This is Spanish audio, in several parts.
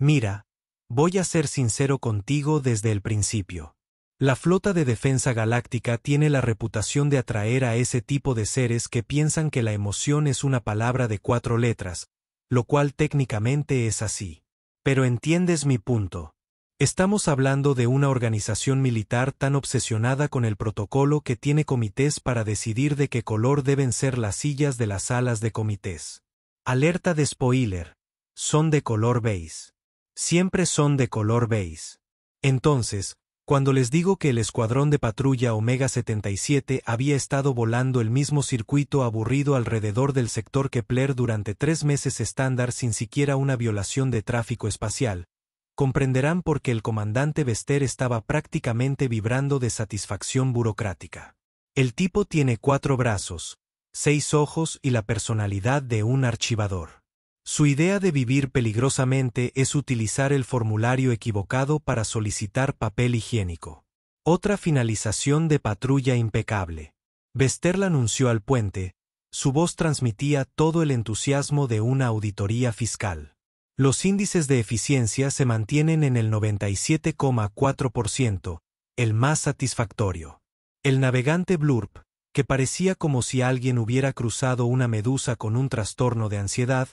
Mira, voy a ser sincero contigo desde el principio. La flota de defensa galáctica tiene la reputación de atraer a ese tipo de seres que piensan que la emoción es una palabra de 4 letras, lo cual técnicamente es así. Pero entiendes mi punto. Estamos hablando de una organización militar tan obsesionada con el protocolo que tiene comités para decidir de qué color deben ser las sillas de las salas de comités. Alerta de spoiler. Son de color beige. Siempre son de color beige. Entonces, cuando les digo que el escuadrón de patrulla Omega 77 había estado volando el mismo circuito aburrido alrededor del sector Kepler durante 3 meses estándar sin siquiera una violación de tráfico espacial, comprenderán por qué el comandante Bester estaba prácticamente vibrando de satisfacción burocrática. El tipo tiene 4 brazos, 6 ojos y la personalidad de un archivador. Su idea de vivir peligrosamente es utilizar el formulario equivocado para solicitar papel higiénico. Otra finalización de patrulla impecable. Bester la anunció al puente, su voz transmitía todo el entusiasmo de una auditoría fiscal. Los índices de eficiencia se mantienen en el 97,4%, el más satisfactorio. El navegante Blurp, que parecía como si alguien hubiera cruzado una medusa con un trastorno de ansiedad,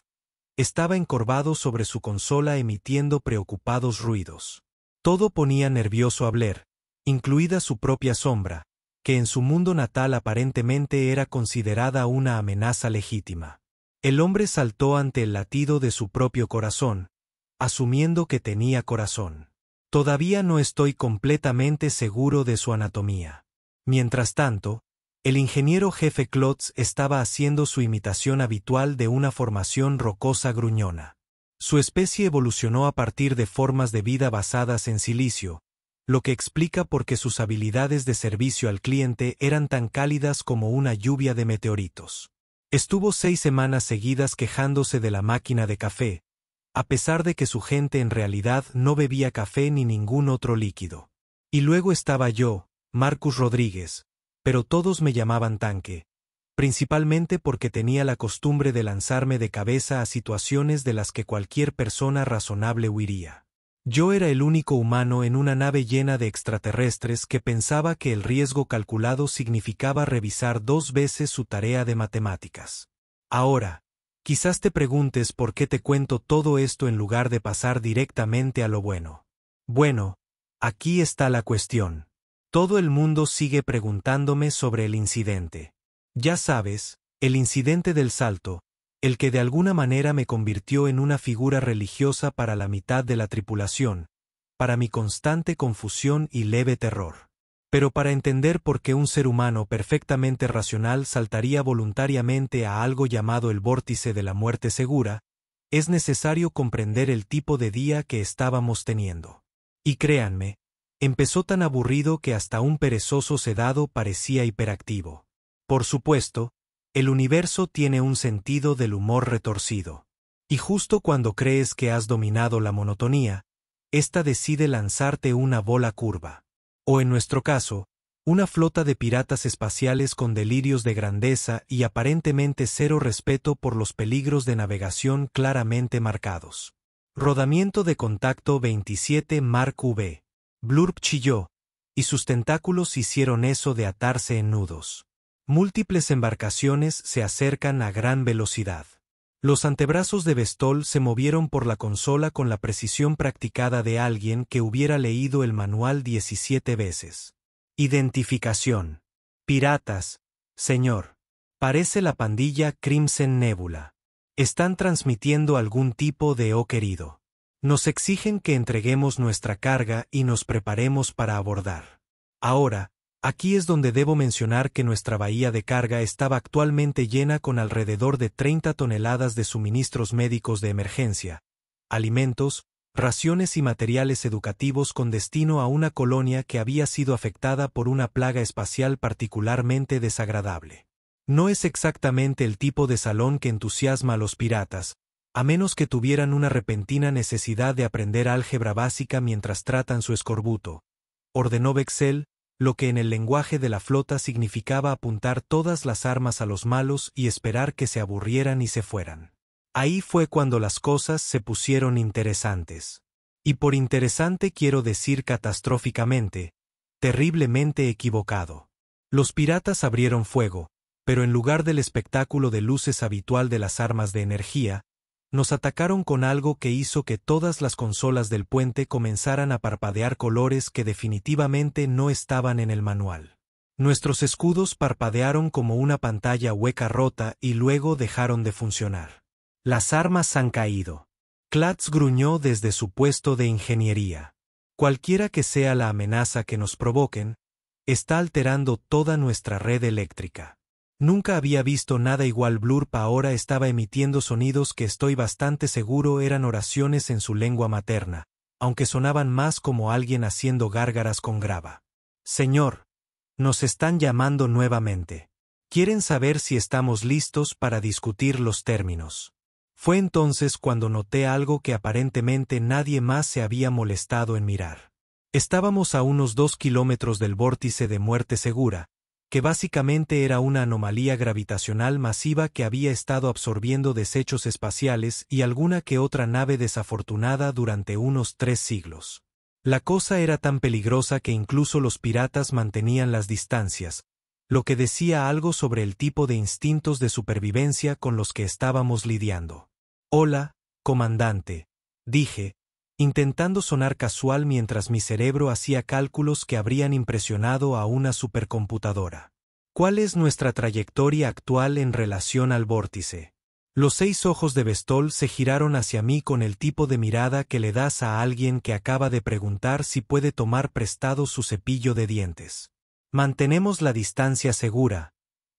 estaba encorvado sobre su consola emitiendo preocupados ruidos. Todo ponía nervioso a Blair, incluida su propia sombra, que en su mundo natal aparentemente era considerada una amenaza legítima. El hombre saltó ante el latido de su propio corazón, asumiendo que tenía corazón. Todavía no estoy completamente seguro de su anatomía. Mientras tanto, el ingeniero jefe Klotz estaba haciendo su imitación habitual de una formación rocosa gruñona. Su especie evolucionó a partir de formas de vida basadas en silicio, lo que explica por qué sus habilidades de servicio al cliente eran tan cálidas como una lluvia de meteoritos. Estuvo 6 semanas seguidas quejándose de la máquina de café, a pesar de que su gente en realidad no bebía café ni ningún otro líquido. Y luego estaba yo, Marcus Rodríguez, pero todos me llamaban Tanque, principalmente porque tenía la costumbre de lanzarme de cabeza a situaciones de las que cualquier persona razonable huiría. Yo era el único humano en una nave llena de extraterrestres que pensaba que el riesgo calculado significaba revisar 2 veces su tarea de matemáticas. Ahora, quizás te preguntes por qué te cuento todo esto en lugar de pasar directamente a lo bueno. Bueno, aquí está la cuestión. Todo el mundo sigue preguntándome sobre el incidente. Ya sabes, el incidente del salto, el que de alguna manera me convirtió en una figura religiosa para la mitad de la tripulación, para mi constante confusión y leve terror. Pero para entender por qué un ser humano perfectamente racional saltaría voluntariamente a algo llamado el vórtice de la muerte segura, es necesario comprender el tipo de día que estábamos teniendo. Y créanme, empezó tan aburrido que hasta un perezoso sedado parecía hiperactivo. Por supuesto, el universo tiene un sentido del humor retorcido. Y justo cuando crees que has dominado la monotonía, ésta decide lanzarte una bola curva. O en nuestro caso, una flota de piratas espaciales con delirios de grandeza y aparentemente cero respeto por los peligros de navegación claramente marcados. Rodamiento de contacto 27 Mark V. Blurp chilló, y sus tentáculos hicieron eso de atarse en nudos. Múltiples embarcaciones se acercan a gran velocidad. Los antebrazos de Bestol se movieron por la consola con la precisión practicada de alguien que hubiera leído el manual 17 veces. Identificación. Piratas, señor. Parece la pandilla Crimson Nebula. Están transmitiendo algún tipo de "oh querido". Nos exigen que entreguemos nuestra carga y nos preparemos para abordar. Ahora, aquí es donde debo mencionar que nuestra bahía de carga estaba actualmente llena con alrededor de 30 toneladas de suministros médicos de emergencia, alimentos, raciones y materiales educativos con destino a una colonia que había sido afectada por una plaga espacial particularmente desagradable. No es exactamente el tipo de salón que entusiasma a los piratas, a menos que tuvieran una repentina necesidad de aprender álgebra básica mientras tratan su escorbuto, ordenó Bexel, lo que en el lenguaje de la flota significaba apuntar todas las armas a los malos y esperar que se aburrieran y se fueran. Ahí fue cuando las cosas se pusieron interesantes. Y por interesante quiero decir catastróficamente, terriblemente equivocado. Los piratas abrieron fuego, pero en lugar del espectáculo de luces habitual de las armas de energía, nos atacaron con algo que hizo que todas las consolas del puente comenzaran a parpadear colores que definitivamente no estaban en el manual. Nuestros escudos parpadearon como una pantalla hueca rota y luego dejaron de funcionar. Las armas han caído. Clatz gruñó desde su puesto de ingeniería. Cualquiera que sea la amenaza que nos provoquen, está alterando toda nuestra red eléctrica. Nunca había visto nada igual. Blurp ahora estaba emitiendo sonidos que estoy bastante seguro eran oraciones en su lengua materna, aunque sonaban más como alguien haciendo gárgaras con grava. Señor, nos están llamando nuevamente. Quieren saber si estamos listos para discutir los términos. Fue entonces cuando noté algo que aparentemente nadie más se había molestado en mirar. Estábamos a unos 2 kilómetros del vórtice de muerte segura, que básicamente era una anomalía gravitacional masiva que había estado absorbiendo desechos espaciales y alguna que otra nave desafortunada durante unos 3 siglos. La cosa era tan peligrosa que incluso los piratas mantenían las distancias, lo que decía algo sobre el tipo de instintos de supervivencia con los que estábamos lidiando. Hola, comandante, dije, intentando sonar casual mientras mi cerebro hacía cálculos que habrían impresionado a una supercomputadora. ¿Cuál es nuestra trayectoria actual en relación al vórtice? Los 6 ojos de Bestol se giraron hacia mí con el tipo de mirada que le das a alguien que acaba de preguntar si puede tomar prestado su cepillo de dientes. Mantenemos la distancia segura,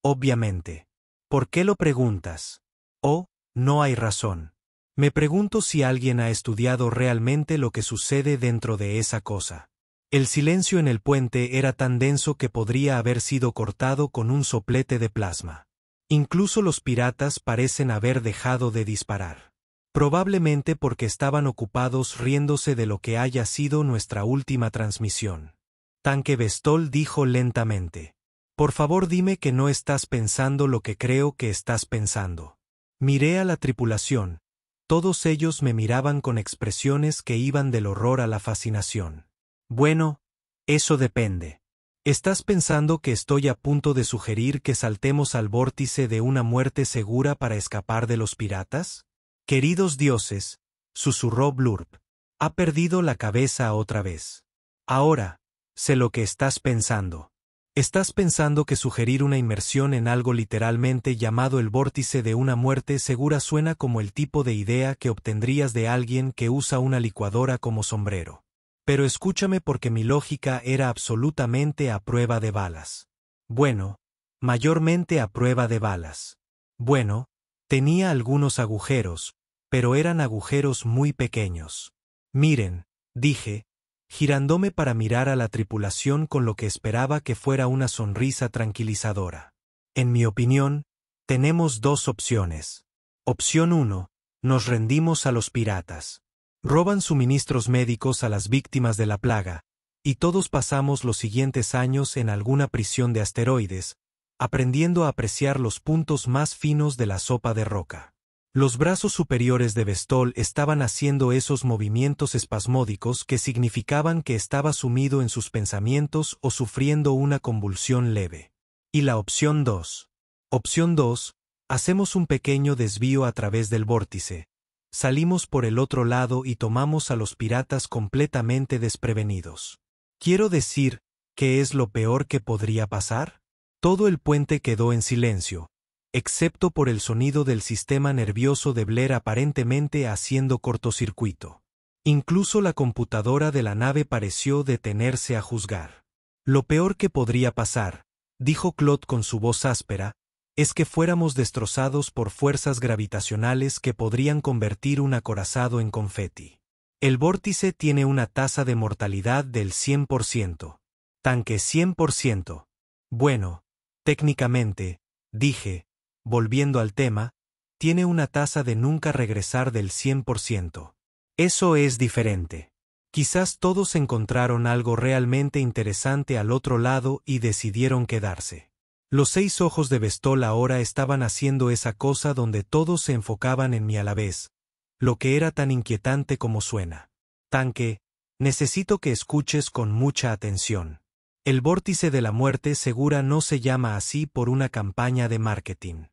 obviamente. ¿Por qué lo preguntas? Oh, no hay razón. Me pregunto si alguien ha estudiado realmente lo que sucede dentro de esa cosa. El silencio en el puente era tan denso que podría haber sido cortado con un soplete de plasma. Incluso los piratas parecen haber dejado de disparar. Probablemente porque estaban ocupados riéndose de lo que haya sido nuestra última transmisión. Tanque Bestol dijo lentamente. Por favor dime que no estás pensando lo que creo que estás pensando. Miré a la tripulación. Todos ellos me miraban con expresiones que iban del horror a la fascinación. Bueno, eso depende. ¿Estás pensando que estoy a punto de sugerir que saltemos al vórtice de una muerte segura para escapar de los piratas? Queridos dioses, susurró Blurp. Ha perdido la cabeza otra vez. Ahora, sé lo que estás pensando. Estás pensando que sugerir una inmersión en algo literalmente llamado el vórtice de una muerte segura suena como el tipo de idea que obtendrías de alguien que usa una licuadora como sombrero. Pero escúchame porque mi lógica era absolutamente a prueba de balas. Bueno, mayormente a prueba de balas. Bueno, tenía algunos agujeros, pero eran agujeros muy pequeños. Miren, dije, girándome para mirar a la tripulación con lo que esperaba que fuera una sonrisa tranquilizadora. En mi opinión, tenemos 2 opciones. Opción 1, nos rendimos a los piratas. Roban suministros médicos a las víctimas de la plaga, y todos pasamos los siguientes años en alguna prisión de asteroides, aprendiendo a apreciar los puntos más finos de la sopa de roca. Los brazos superiores de Bestol estaban haciendo esos movimientos espasmódicos que significaban que estaba sumido en sus pensamientos o sufriendo una convulsión leve. Y la opción 2. Opción 2, hacemos un pequeño desvío a través del vórtice. Salimos por el otro lado y tomamos a los piratas completamente desprevenidos. Quiero decir, ¿qué es lo peor que podría pasar? Todo el puente quedó en silencio, excepto por el sonido del sistema nervioso de Blair aparentemente haciendo cortocircuito. Incluso la computadora de la nave pareció detenerse a juzgar. Lo peor que podría pasar, dijo Claude con su voz áspera, es que fuéramos destrozados por fuerzas gravitacionales que podrían convertir un acorazado en confeti. El vórtice tiene una tasa de mortalidad del 100%. Tanque 100%. Bueno, técnicamente, dije, volviendo al tema, tiene una tasa de nunca regresar del 100%. Eso es diferente. Quizás todos encontraron algo realmente interesante al otro lado y decidieron quedarse. Los 6 ojos de Bestol ahora estaban haciendo esa cosa donde todos se enfocaban en mí a la vez, lo que era tan inquietante como suena. Tanque, necesito que escuches con mucha atención. El vórtice de la muerte segura no se llama así por una campaña de marketing.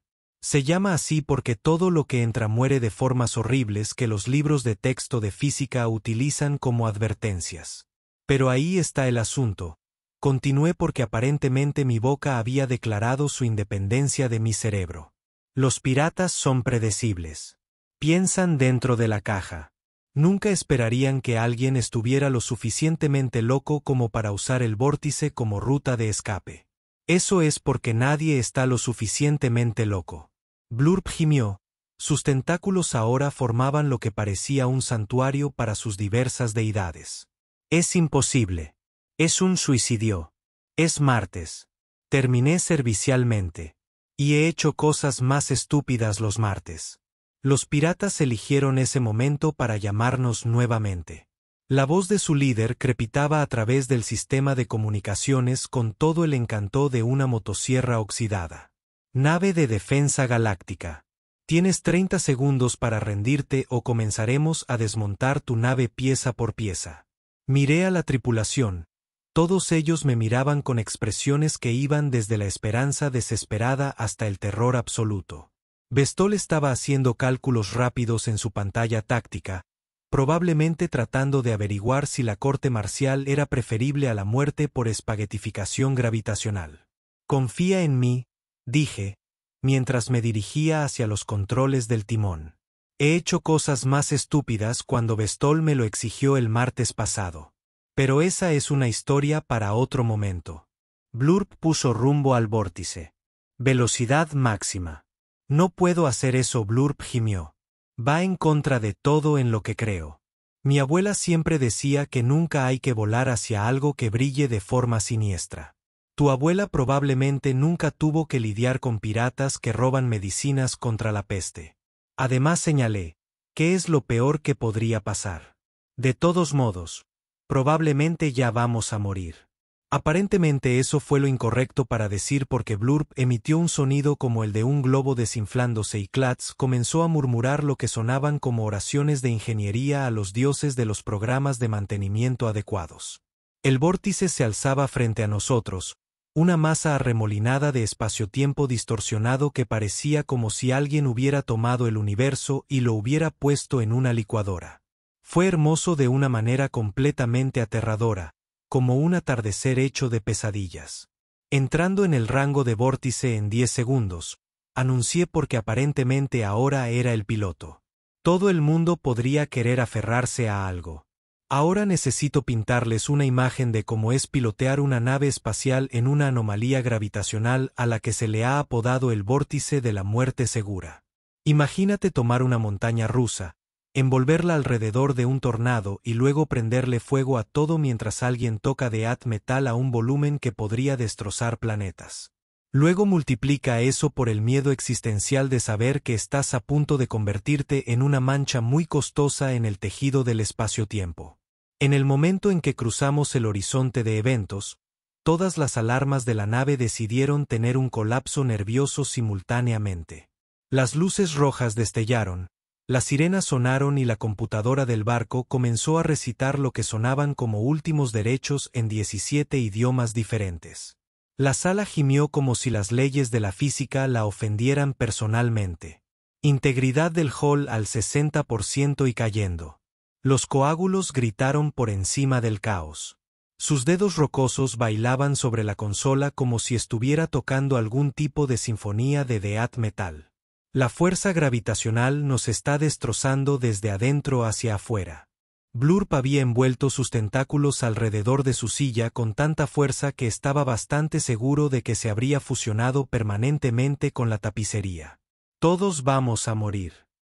Se llama así porque todo lo que entra muere de formas horribles que los libros de texto de física utilizan como advertencias. Pero ahí está el asunto. Continué porque aparentemente mi boca había declarado su independencia de mi cerebro. Los piratas son predecibles. Piensan dentro de la caja. Nunca esperarían que alguien estuviera lo suficientemente loco como para usar el vórtice como ruta de escape. Eso es porque nadie está lo suficientemente loco. Blurp gimió. Sus tentáculos ahora formaban lo que parecía un santuario para sus diversas deidades. Es imposible. Es un suicidio. Es martes. Terminé servicialmente. Y he hecho cosas más estúpidas los martes. Los piratas eligieron ese momento para llamarnos nuevamente. La voz de su líder crepitaba a través del sistema de comunicaciones con todo el encanto de una motosierra oxidada. Nave de defensa galáctica. Tienes 30 segundos para rendirte o comenzaremos a desmontar tu nave pieza por pieza. Miré a la tripulación. Todos ellos me miraban con expresiones que iban desde la esperanza desesperada hasta el terror absoluto. Bestol estaba haciendo cálculos rápidos en su pantalla táctica, probablemente tratando de averiguar si la corte marcial era preferible a la muerte por espaguetificación gravitacional. Confía en mí, dije, mientras me dirigía hacia los controles del timón. He hecho cosas más estúpidas cuando Bestol me lo exigió el martes pasado. Pero esa es una historia para otro momento. Blurp puso rumbo al vórtice. Velocidad máxima. No puedo hacer eso, Blurp gimió. Va en contra de todo en lo que creo. Mi abuela siempre decía que nunca hay que volar hacia algo que brille de forma siniestra. Tu abuela probablemente nunca tuvo que lidiar con piratas que roban medicinas contra la peste. Además señalé, ¿qué es lo peor que podría pasar? De todos modos, probablemente ya vamos a morir. Aparentemente eso fue lo incorrecto para decir porque Blurp emitió un sonido como el de un globo desinflándose y Klatz comenzó a murmurar lo que sonaban como oraciones de ingeniería a los dioses de los programas de mantenimiento adecuados. El vórtice se alzaba frente a nosotros, una masa arremolinada de espacio-tiempo distorsionado que parecía como si alguien hubiera tomado el universo y lo hubiera puesto en una licuadora. Fue hermoso de una manera completamente aterradora, como un atardecer hecho de pesadillas. Entrando en el rango de vórtice en 10 segundos, anuncié porque aparentemente ahora era el piloto. Todo el mundo podría querer aferrarse a algo. Ahora necesito pintarles una imagen de cómo es pilotear una nave espacial en una anomalía gravitacional a la que se le ha apodado el vórtice de la muerte segura. Imagínate tomar una montaña rusa, envolverla alrededor de un tornado y luego prenderle fuego a todo mientras alguien toca death metal a un volumen que podría destrozar planetas. Luego multiplica eso por el miedo existencial de saber que estás a punto de convertirte en una mancha muy costosa en el tejido del espacio-tiempo. En el momento en que cruzamos el horizonte de eventos, todas las alarmas de la nave decidieron tener un colapso nervioso simultáneamente. Las luces rojas destellaron, las sirenas sonaron y la computadora del barco comenzó a recitar lo que sonaban como últimos derechos en 17 idiomas diferentes. La sala gimió como si las leyes de la física la ofendieran personalmente. Integridad del hall al 60% y cayendo. Los coágulos gritaron por encima del caos. Sus dedos rocosos bailaban sobre la consola como si estuviera tocando algún tipo de sinfonía de death metal. La fuerza gravitacional nos está destrozando desde adentro hacia afuera. Blurp había envuelto sus tentáculos alrededor de su silla con tanta fuerza que estaba bastante seguro de que se habría fusionado permanentemente con la tapicería. Todos vamos a morir.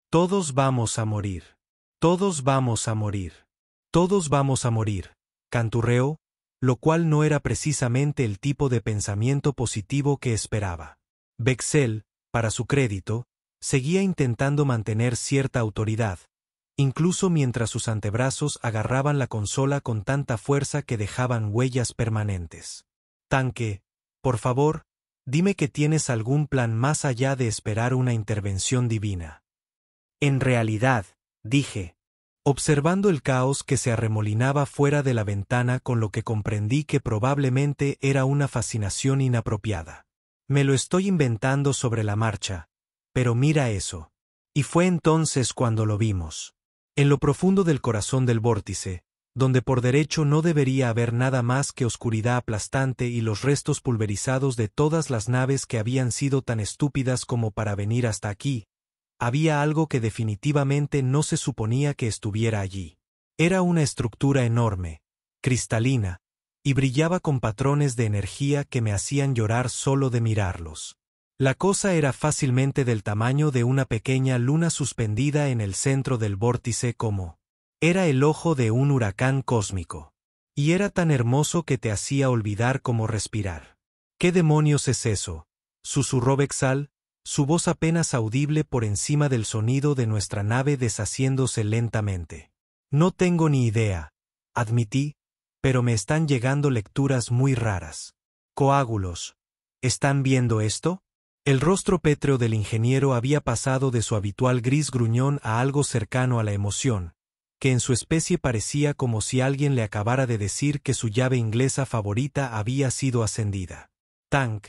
Todos vamos a morir. Todos vamos a morir. Todos vamos a morir, canturreó, lo cual no era precisamente el tipo de pensamiento positivo que esperaba. Bexel, para su crédito, seguía intentando mantener cierta autoridad, incluso mientras sus antebrazos agarraban la consola con tanta fuerza que dejaban huellas permanentes. Tanque, por favor, Dime que tienes algún plan más allá de esperar una intervención divina. En realidad, dije, observando el caos que se arremolinaba fuera de la ventana, con lo que comprendí que probablemente era una fascinación inapropiada. Me lo estoy inventando sobre la marcha, pero mira eso. Y fue entonces cuando lo vimos. En lo profundo del corazón del vórtice, donde por derecho no debería haber nada más que oscuridad aplastante y los restos pulverizados de todas las naves que habían sido tan estúpidas como para venir hasta aquí, había algo que definitivamente no se suponía que estuviera allí. Era una estructura enorme, cristalina, y brillaba con patrones de energía que me hacían llorar solo de mirarlos. La cosa era fácilmente del tamaño de una pequeña luna suspendida en el centro del vórtice, como era el ojo de un huracán cósmico. Y era tan hermoso que te hacía olvidar cómo respirar. ¿Qué demonios es eso?, susurró Vexal, su voz apenas audible por encima del sonido de nuestra nave deshaciéndose lentamente. No tengo ni idea, admití, pero me están llegando lecturas muy raras. Coágulos. ¿Están viendo esto? El rostro pétreo del ingeniero había pasado de su habitual gris gruñón a algo cercano a la emoción, que en su especie parecía como si alguien le acabara de decir que su llave inglesa favorita había sido ascendida. Tank.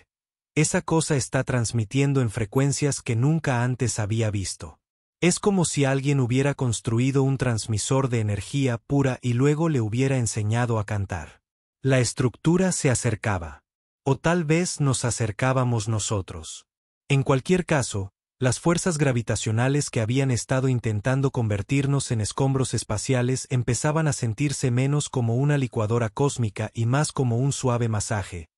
Esa cosa está transmitiendo en frecuencias que nunca antes había visto. Es como si alguien hubiera construido un transmisor de energía pura y luego le hubiera enseñado a cantar. La estructura se acercaba. O tal vez nos acercábamos nosotros. En cualquier caso, las fuerzas gravitacionales que habían estado intentando convertirnos en escombros espaciales empezaban a sentirse menos como una licuadora cósmica y más como un suave masaje,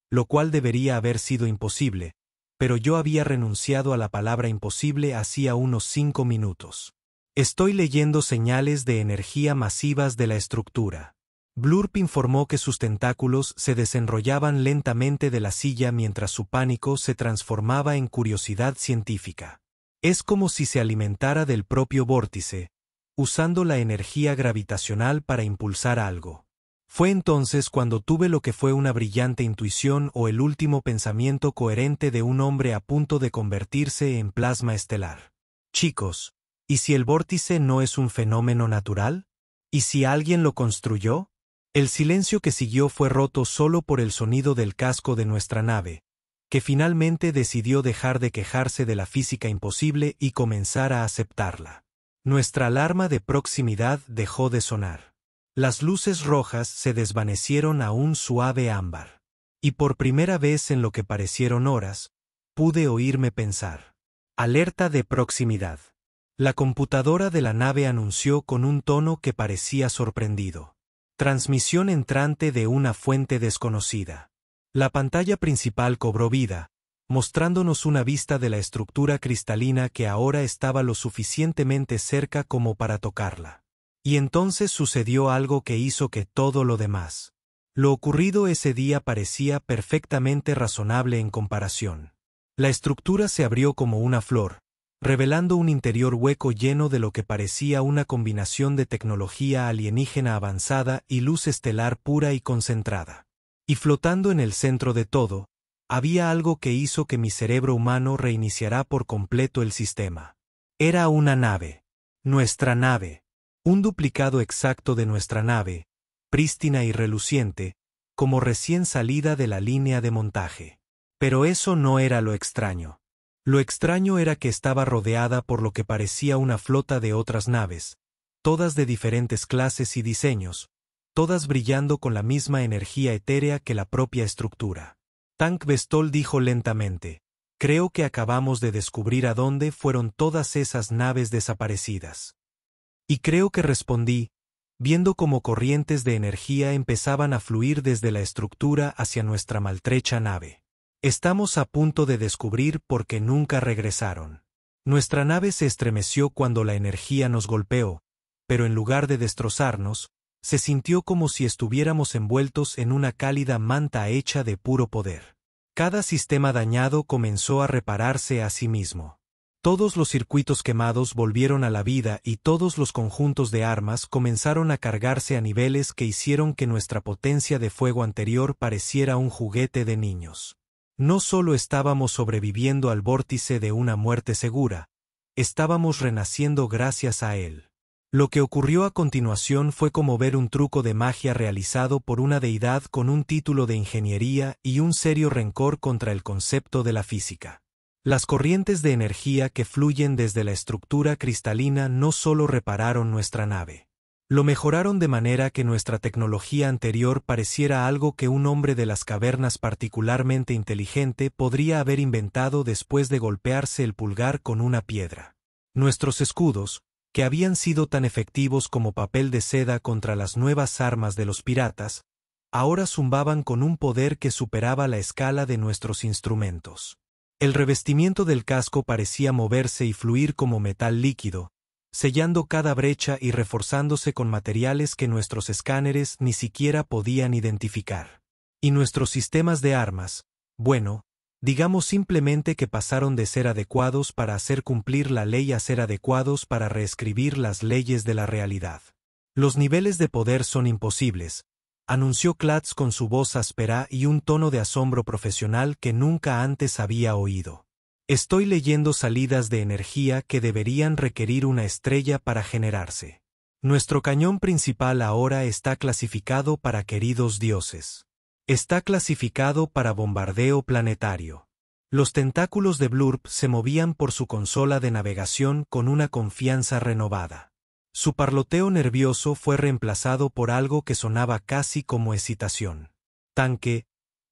lo cual debería haber sido imposible, pero yo había renunciado a la palabra imposible hacía unos 5 minutos. Estoy leyendo señales de energía masivas de la estructura. Blurp informó que sus tentáculos se desenrollaban lentamente de la silla mientras su pánico se transformaba en curiosidad científica. Es como si se alimentara del propio vórtice, usando la energía gravitacional para impulsar algo. Fue entonces cuando tuve lo que fue una brillante intuición o el último pensamiento coherente de un hombre a punto de convertirse en plasma estelar. Chicos, ¿y si el vórtice no es un fenómeno natural? ¿Y si alguien lo construyó? El silencio que siguió fue roto solo por el sonido del casco de nuestra nave, que finalmente decidió dejar de quejarse de la física imposible y comenzar a aceptarla. Nuestra alarma de proximidad dejó de sonar. Las luces rojas se desvanecieron a un suave ámbar. Y por primera vez en lo que parecieron horas, pude oírme pensar. Alerta de proximidad. La computadora de la nave anunció con un tono que parecía sorprendido. Transmisión entrante de una fuente desconocida. La pantalla principal cobró vida, mostrándonos una vista de la estructura cristalina que ahora estaba lo suficientemente cerca como para tocarla. Y entonces sucedió algo que hizo que todo lo demás. Lo ocurrido ese día parecía perfectamente razonable en comparación. La estructura se abrió como una flor, revelando un interior hueco lleno de lo que parecía una combinación de tecnología alienígena avanzada y luz estelar pura y concentrada. Y flotando en el centro de todo, había algo que hizo que mi cerebro humano reiniciara por completo el sistema. Era una nave. Nuestra nave. Un duplicado exacto de nuestra nave, prístina y reluciente, como recién salida de la línea de montaje. Pero eso no era lo extraño. Lo extraño era que estaba rodeada por lo que parecía una flota de otras naves, todas de diferentes clases y diseños, todas brillando con la misma energía etérea que la propia estructura. Tank Bestol dijo lentamente, creo que acabamos de descubrir a dónde fueron todas esas naves desaparecidas. Y creo que respondí, viendo cómo corrientes de energía empezaban a fluir desde la estructura hacia nuestra maltrecha nave. Estamos a punto de descubrir por qué nunca regresaron. Nuestra nave se estremeció cuando la energía nos golpeó, pero en lugar de destrozarnos, se sintió como si estuviéramos envueltos en una cálida manta hecha de puro poder. Cada sistema dañado comenzó a repararse a sí mismo. Todos los circuitos quemados volvieron a la vida y todos los conjuntos de armas comenzaron a cargarse a niveles que hicieron que nuestra potencia de fuego anterior pareciera un juguete de niños. No solo estábamos sobreviviendo al vórtice de una muerte segura, estábamos renaciendo gracias a él. Lo que ocurrió a continuación fue como ver un truco de magia realizado por una deidad con un título de ingeniería y un serio rencor contra el concepto de la física. Las corrientes de energía que fluyen desde la estructura cristalina no solo repararon nuestra nave. Lo mejoraron de manera que nuestra tecnología anterior pareciera algo que un hombre de las cavernas particularmente inteligente podría haber inventado después de golpearse el pulgar con una piedra. Nuestros escudos, que habían sido tan efectivos como papel de seda contra las nuevas armas de los piratas, ahora zumbaban con un poder que superaba la escala de nuestros instrumentos. El revestimiento del casco parecía moverse y fluir como metal líquido, sellando cada brecha y reforzándose con materiales que nuestros escáneres ni siquiera podían identificar. Y nuestros sistemas de armas, bueno, digamos simplemente que pasaron de ser adecuados para hacer cumplir la ley a ser adecuados para reescribir las leyes de la realidad. Los niveles de poder son imposibles, anunció Klutz con su voz áspera y un tono de asombro profesional que nunca antes había oído. Estoy leyendo salidas de energía que deberían requerir una estrella para generarse. Nuestro cañón principal ahora está clasificado para queridos dioses. Está clasificado para bombardeo planetario. Los tentáculos de Blurb se movían por su consola de navegación con una confianza renovada. Su parloteo nervioso fue reemplazado por algo que sonaba casi como excitación. Tanque,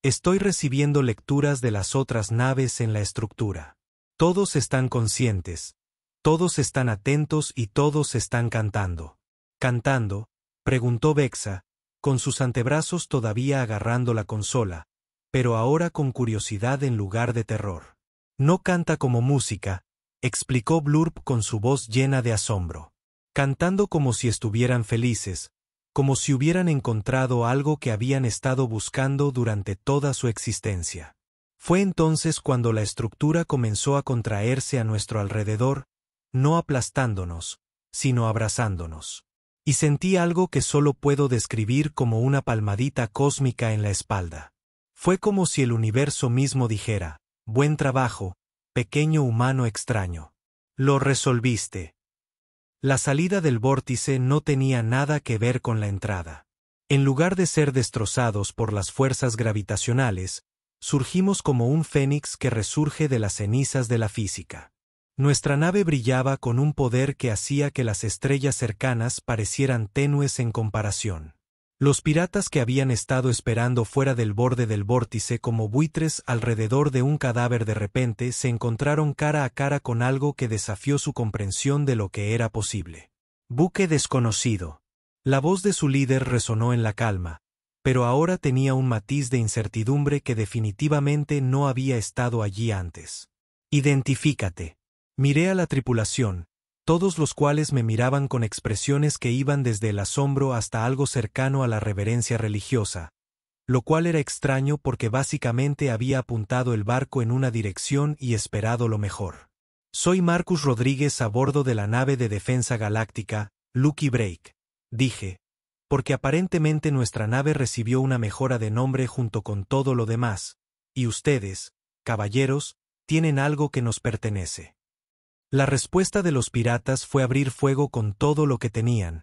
estoy recibiendo lecturas de las otras naves en la estructura. Todos están conscientes, todos están atentos y todos están cantando. ¿Cantando?, preguntó Vexa, con sus antebrazos todavía agarrando la consola, pero ahora con curiosidad en lugar de terror. No canta como música, explicó Blurb con su voz llena de asombro. Cantando como si estuvieran felices, como si hubieran encontrado algo que habían estado buscando durante toda su existencia. Fue entonces cuando la estructura comenzó a contraerse a nuestro alrededor, no aplastándonos, sino abrazándonos. Y sentí algo que solo puedo describir como una palmadita cósmica en la espalda. Fue como si el universo mismo dijera, «Buen trabajo, pequeño humano extraño. Lo resolviste». La salida del vórtice no tenía nada que ver con la entrada. En lugar de ser destrozados por las fuerzas gravitacionales, surgimos como un fénix que resurge de las cenizas de la física. Nuestra nave brillaba con un poder que hacía que las estrellas cercanas parecieran tenues en comparación. Los piratas que habían estado esperando fuera del borde del vórtice como buitres alrededor de un cadáver de repente se encontraron cara a cara con algo que desafió su comprensión de lo que era posible. Buque desconocido. La voz de su líder resonó en la calma, pero ahora tenía un matiz de incertidumbre que definitivamente no había estado allí antes. Identifícate. Miré a la tripulación, todos los cuales me miraban con expresiones que iban desde el asombro hasta algo cercano a la reverencia religiosa, lo cual era extraño porque básicamente había apuntado el barco en una dirección y esperado lo mejor. Soy Marcus Rodríguez a bordo de la nave de defensa galáctica, Lucky Break, dije, porque aparentemente nuestra nave recibió una mejora de nombre junto con todo lo demás, y ustedes, caballeros, tienen algo que nos pertenece. La respuesta de los piratas fue abrir fuego con todo lo que tenían,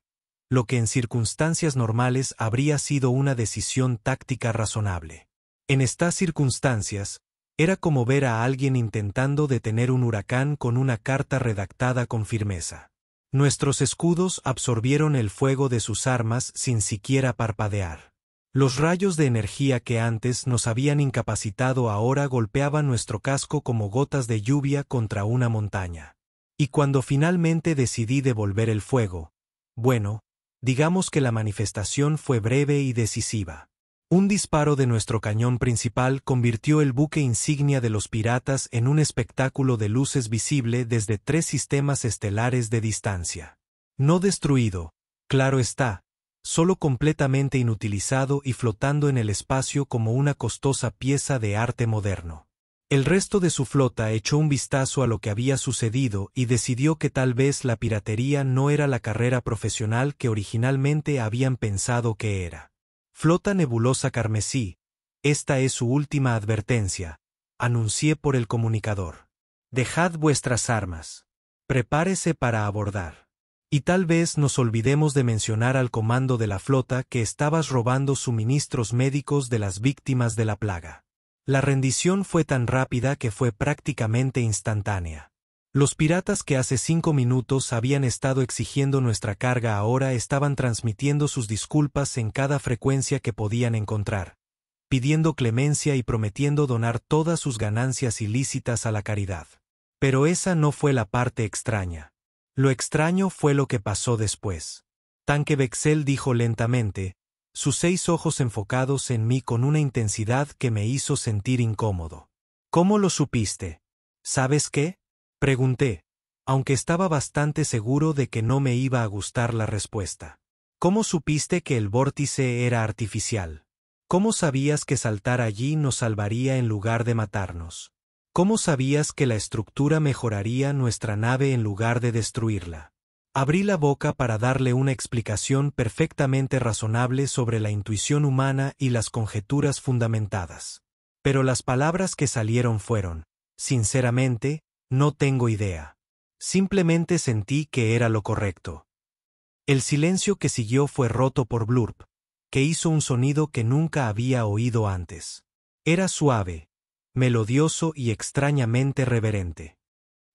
lo que en circunstancias normales habría sido una decisión táctica razonable. En estas circunstancias, era como ver a alguien intentando detener un huracán con una carta redactada con firmeza. Nuestros escudos absorbieron el fuego de sus armas sin siquiera parpadear. Los rayos de energía que antes nos habían incapacitado ahora golpeaban nuestro casco como gotas de lluvia contra una montaña. Y cuando finalmente decidí devolver el fuego, bueno, digamos que la manifestación fue breve y decisiva. Un disparo de nuestro cañón principal convirtió el buque insignia de los piratas en un espectáculo de luces visible desde 3 sistemas estelares de distancia. No destruido, claro está, solo completamente inutilizado y flotando en el espacio como una costosa pieza de arte moderno. El resto de su flota echó un vistazo a lo que había sucedido y decidió que tal vez la piratería no era la carrera profesional que originalmente habían pensado que era. Flota nebulosa carmesí, esta es su última advertencia, anuncié por el comunicador. Dejad vuestras armas. Prepárese para abordar. Y tal vez nos olvidemos de mencionar al comando de la flota que estabas robando suministros médicos de las víctimas de la plaga. La rendición fue tan rápida que fue prácticamente instantánea. Los piratas que hace 5 minutos habían estado exigiendo nuestra carga ahora estaban transmitiendo sus disculpas en cada frecuencia que podían encontrar, pidiendo clemencia y prometiendo donar todas sus ganancias ilícitas a la caridad. Pero esa no fue la parte extraña. Lo extraño fue lo que pasó después. Tanque Vexel dijo lentamente, sus 6 ojos enfocados en mí con una intensidad que me hizo sentir incómodo. ¿Cómo lo supiste? ¿Sabes qué? Pregunté, aunque estaba bastante seguro de que no me iba a gustar la respuesta. ¿Cómo supiste que el vórtice era artificial? ¿Cómo sabías que saltar allí nos salvaría en lugar de matarnos? ¿Cómo sabías que la estructura mejoraría nuestra nave en lugar de destruirla? Abrí la boca para darle una explicación perfectamente razonable sobre la intuición humana y las conjeturas fundamentadas. Pero las palabras que salieron fueron, sinceramente, no tengo idea. Simplemente sentí que era lo correcto. El silencio que siguió fue roto por Blurp, que hizo un sonido que nunca había oído antes. Era suave, melodioso y extrañamente reverente.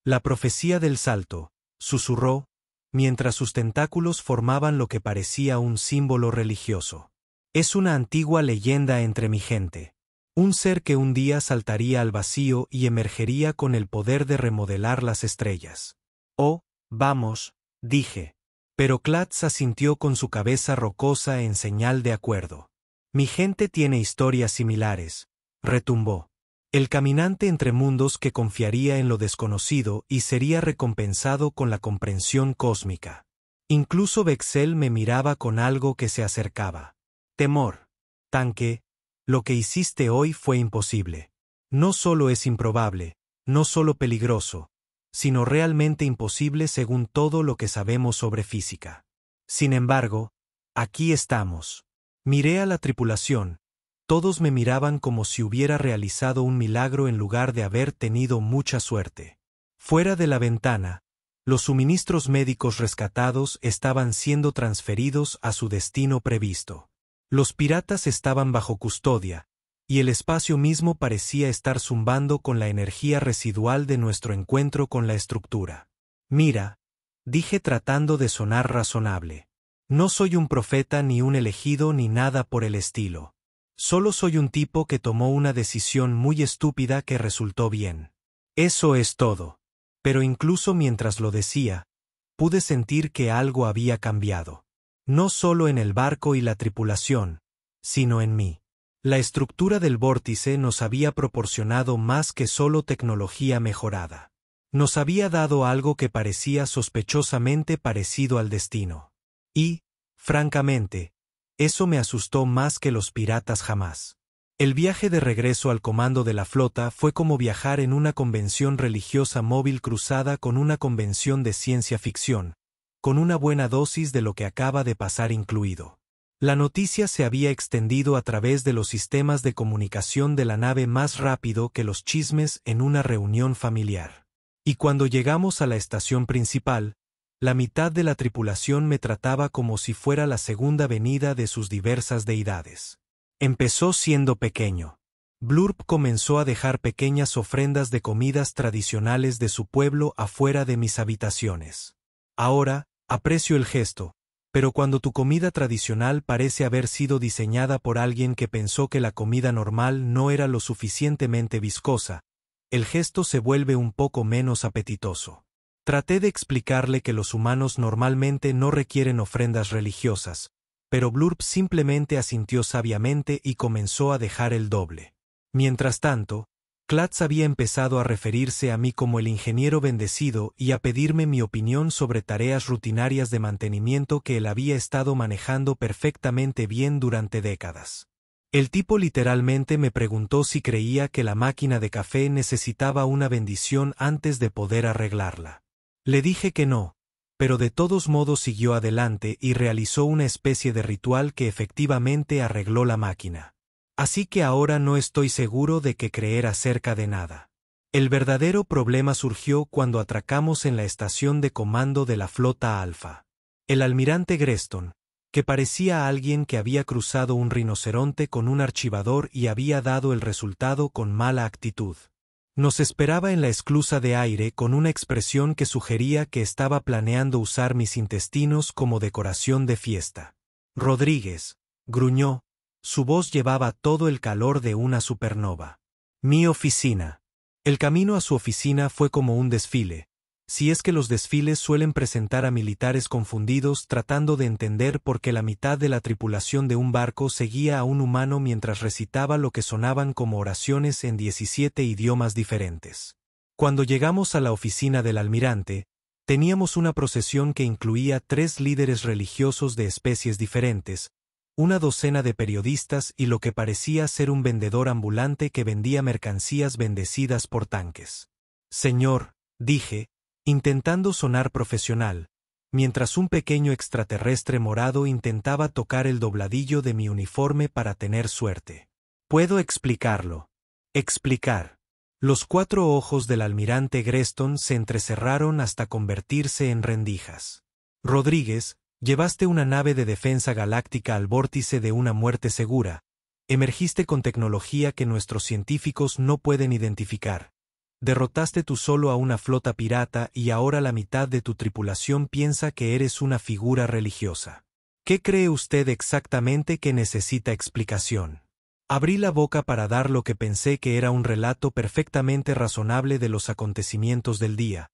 La profecía del salto, susurró, mientras sus tentáculos formaban lo que parecía un símbolo religioso. Es una antigua leyenda entre mi gente. Un ser que un día saltaría al vacío y emergería con el poder de remodelar las estrellas. Oh, vamos, dije. Pero Clatz asintió con su cabeza rocosa en señal de acuerdo. Mi gente tiene historias similares, retumbó. El caminante entre mundos que confiaría en lo desconocido y sería recompensado con la comprensión cósmica. Incluso Vexel me miraba con algo que se acercaba. Temor. Tanque, lo que hiciste hoy fue imposible. No solo es improbable, no solo peligroso, sino realmente imposible según todo lo que sabemos sobre física. Sin embargo, aquí estamos. Miré a la tripulación. Todos me miraban como si hubiera realizado un milagro en lugar de haber tenido mucha suerte. Fuera de la ventana, los suministros médicos rescatados estaban siendo transferidos a su destino previsto. Los piratas estaban bajo custodia, y el espacio mismo parecía estar zumbando con la energía residual de nuestro encuentro con la estructura. Mira, dije tratando de sonar razonable. No soy un profeta ni un elegido ni nada por el estilo. Solo soy un tipo que tomó una decisión muy estúpida que resultó bien. Eso es todo. Pero incluso mientras lo decía, pude sentir que algo había cambiado. No solo en el barco y la tripulación, sino en mí. La estructura del vórtice nos había proporcionado más que solo tecnología mejorada. Nos había dado algo que parecía sospechosamente parecido al destino. Y, francamente, eso me asustó más que los piratas jamás. El viaje de regreso al comando de la flota fue como viajar en una convención religiosa móvil cruzada con una convención de ciencia ficción, con una buena dosis de lo que acaba de pasar incluido. La noticia se había extendido a través de los sistemas de comunicación de la nave más rápido que los chismes en una reunión familiar. Y cuando llegamos a la estación principal, la mitad de la tripulación me trataba como si fuera la segunda venida de sus diversas deidades. Empezó siendo pequeño. Blurp comenzó a dejar pequeñas ofrendas de comidas tradicionales de su pueblo afuera de mis habitaciones. Ahora, aprecio el gesto, pero cuando tu comida tradicional parece haber sido diseñada por alguien que pensó que la comida normal no era lo suficientemente viscosa, el gesto se vuelve un poco menos apetitoso. Traté de explicarle que los humanos normalmente no requieren ofrendas religiosas, pero Blurp simplemente asintió sabiamente y comenzó a dejar el doble. Mientras tanto, Clatz había empezado a referirse a mí como el ingeniero bendecido y a pedirme mi opinión sobre tareas rutinarias de mantenimiento que él había estado manejando perfectamente bien durante décadas. El tipo literalmente me preguntó si creía que la máquina de café necesitaba una bendición antes de poder arreglarla. Le dije que no, pero de todos modos siguió adelante y realizó una especie de ritual que efectivamente arregló la máquina. Así que ahora no estoy seguro de qué creer acerca de nada. El verdadero problema surgió cuando atracamos en la estación de comando de la flota Alfa. El almirante Greston, que parecía alguien que había cruzado un rinoceronte con un archivador y había dado el resultado con mala actitud. Nos esperaba en la esclusa de aire con una expresión que sugería que estaba planeando usar mis intestinos como decoración de fiesta. Rodríguez, gruñó, su voz llevaba todo el calor de una supernova. Mi oficina. El camino a su oficina fue como un desfile, si es que los desfiles suelen presentar a militares confundidos tratando de entender por qué la mitad de la tripulación de un barco seguía a un humano mientras recitaba lo que sonaban como oraciones en 17 idiomas diferentes. Cuando llegamos a la oficina del almirante, teníamos una procesión que incluía 3 líderes religiosos de especies diferentes, una docena de periodistas y lo que parecía ser un vendedor ambulante que vendía mercancías bendecidas por tanques. Señor, dije, intentando sonar profesional, mientras un pequeño extraterrestre morado intentaba tocar el dobladillo de mi uniforme para tener suerte. Puedo explicarlo. Explicar. Los 4 ojos del almirante Greston se entrecerraron hasta convertirse en rendijas. Rodríguez, llevaste una nave de defensa galáctica al vórtice de una muerte segura. Emergiste con tecnología que nuestros científicos no pueden identificar. Derrotaste tú solo a una flota pirata y ahora la mitad de tu tripulación piensa que eres una figura religiosa. ¿Qué cree usted exactamente que necesita explicación? Abrí la boca para dar lo que pensé que era un relato perfectamente razonable de los acontecimientos del día,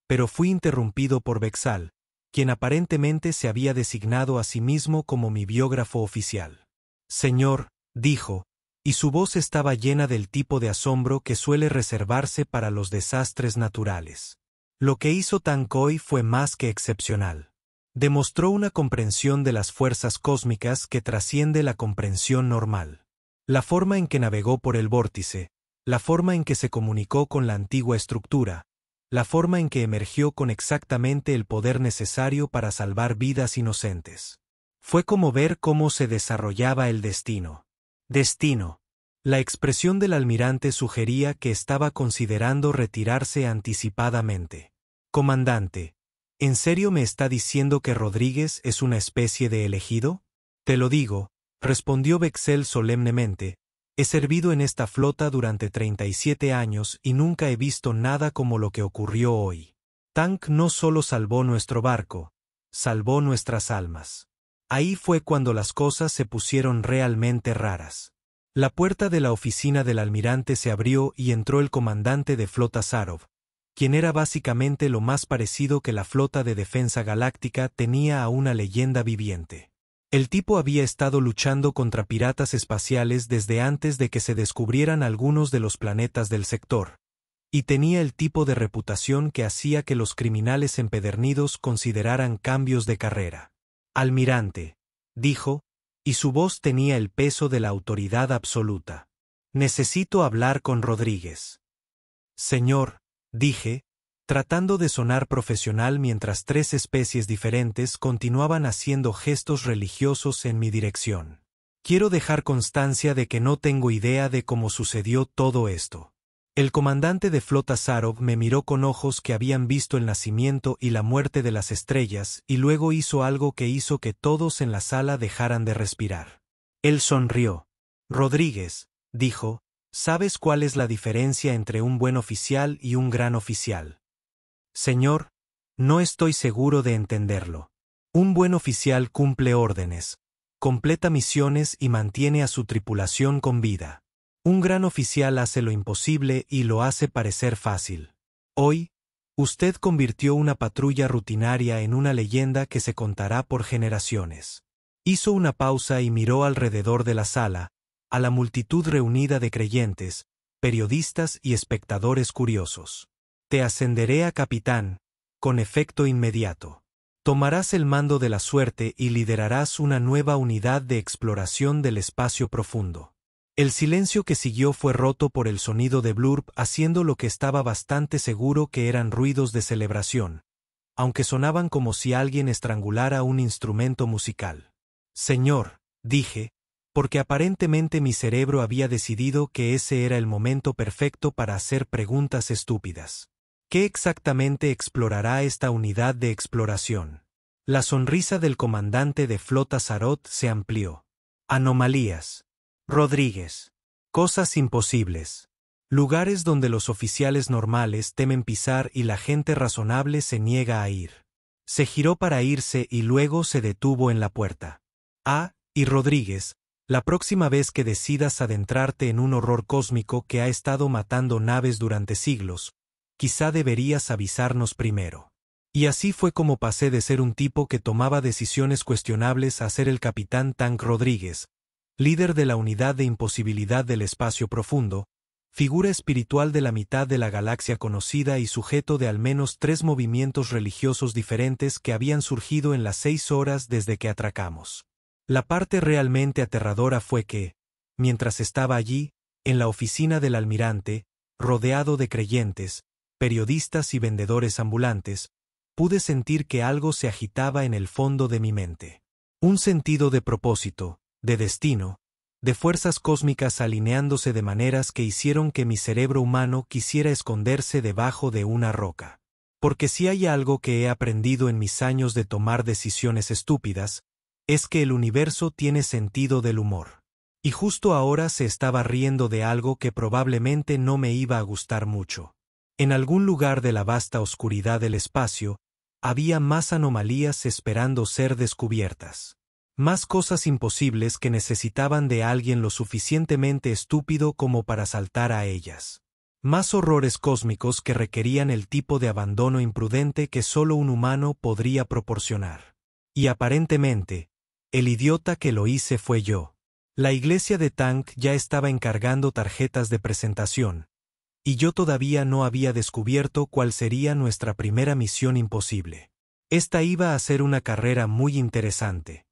pero fui interrumpido por Vexal, quien aparentemente se había designado a sí mismo como mi biógrafo oficial. Señor, dijo, y su voz estaba llena del tipo de asombro que suele reservarse para los desastres naturales. Lo que hizo Tancoy fue más que excepcional. Demostró una comprensión de las fuerzas cósmicas que trasciende la comprensión normal. La forma en que navegó por el vórtice, la forma en que se comunicó con la antigua estructura, la forma en que emergió con exactamente el poder necesario para salvar vidas inocentes. Fue como ver cómo se desarrollaba el destino. Destino. La expresión del almirante sugería que estaba considerando retirarse anticipadamente. Comandante, ¿en serio me está diciendo que Rodríguez es una especie de elegido? Te lo digo, respondió Vexel solemnemente. He servido en esta flota durante 37 años y nunca he visto nada como lo que ocurrió hoy. Tank no solo salvó nuestro barco, salvó nuestras almas. Ahí fue cuando las cosas se pusieron realmente raras. La puerta de la oficina del almirante se abrió y entró el comandante de flota Sarov, quien era básicamente lo más parecido que la flota de defensa galáctica tenía a una leyenda viviente. El tipo había estado luchando contra piratas espaciales desde antes de que se descubrieran algunos de los planetas del sector, y tenía el tipo de reputación que hacía que los criminales empedernidos consideraran cambios de carrera. Almirante, dijo, y su voz tenía el peso de la autoridad absoluta. Necesito hablar con Rodríguez. Señor, dije, tratando de sonar profesional mientras 3 especies diferentes continuaban haciendo gestos religiosos en mi dirección. Quiero dejar constancia de que no tengo idea de cómo sucedió todo esto. El comandante de flota Sarov me miró con ojos que habían visto el nacimiento y la muerte de las estrellas y luego hizo algo que hizo que todos en la sala dejaran de respirar. Él sonrió. Rodríguez, dijo, ¿sabes cuál es la diferencia entre un buen oficial y un gran oficial? Señor, no estoy seguro de entenderlo. Un buen oficial cumple órdenes, completa misiones y mantiene a su tripulación con vida. Un gran oficial hace lo imposible y lo hace parecer fácil. Hoy, usted convirtió una patrulla rutinaria en una leyenda que se contará por generaciones. Hizo una pausa y miró alrededor de la sala, a la multitud reunida de creyentes, periodistas y espectadores curiosos. Te ascenderé a capitán, con efecto inmediato. Tomarás el mando de la suerte y liderarás una nueva unidad de exploración del espacio profundo. El silencio que siguió fue roto por el sonido de Blurp haciendo lo que estaba bastante seguro que eran ruidos de celebración, aunque sonaban como si alguien estrangulara un instrumento musical. Señor, dije, porque aparentemente mi cerebro había decidido que ese era el momento perfecto para hacer preguntas estúpidas. ¿Qué exactamente explorará esta unidad de exploración? La sonrisa del comandante de flota Sarot se amplió. Anomalías. Rodríguez. Cosas imposibles. Lugares donde los oficiales normales temen pisar y la gente razonable se niega a ir. Se giró para irse y luego se detuvo en la puerta. Y Rodríguez, la próxima vez que decidas adentrarte en un horror cósmico que ha estado matando naves durante siglos, quizá deberías avisarnos primero. Y así fue como pasé de ser un tipo que tomaba decisiones cuestionables a ser el capitán Tank Rodríguez, líder de la unidad de imposibilidad del espacio profundo, figura espiritual de la mitad de la galaxia conocida y sujeto de al menos 3 movimientos religiosos diferentes que habían surgido en las 6 horas desde que atracamos. La parte realmente aterradora fue que, mientras estaba allí, en la oficina del almirante, rodeado de creyentes, periodistas y vendedores ambulantes, pude sentir que algo se agitaba en el fondo de mi mente. Un sentido de propósito, de destino, de fuerzas cósmicas alineándose de maneras que hicieron que mi cerebro humano quisiera esconderse debajo de una roca. Porque si hay algo que he aprendido en mis años de tomar decisiones estúpidas, es que el universo tiene sentido del humor. Y justo ahora se estaba riendo de algo que probablemente no me iba a gustar mucho. En algún lugar de la vasta oscuridad del espacio, había más anomalías esperando ser descubiertas. Más cosas imposibles que necesitaban de alguien lo suficientemente estúpido como para saltar a ellas. Más horrores cósmicos que requerían el tipo de abandono imprudente que solo un humano podría proporcionar. Y aparentemente, el idiota que lo hice fue yo. La iglesia de Tank ya estaba encargando tarjetas de presentación, y yo todavía no había descubierto cuál sería nuestra primera misión imposible. Esta iba a ser una carrera muy interesante.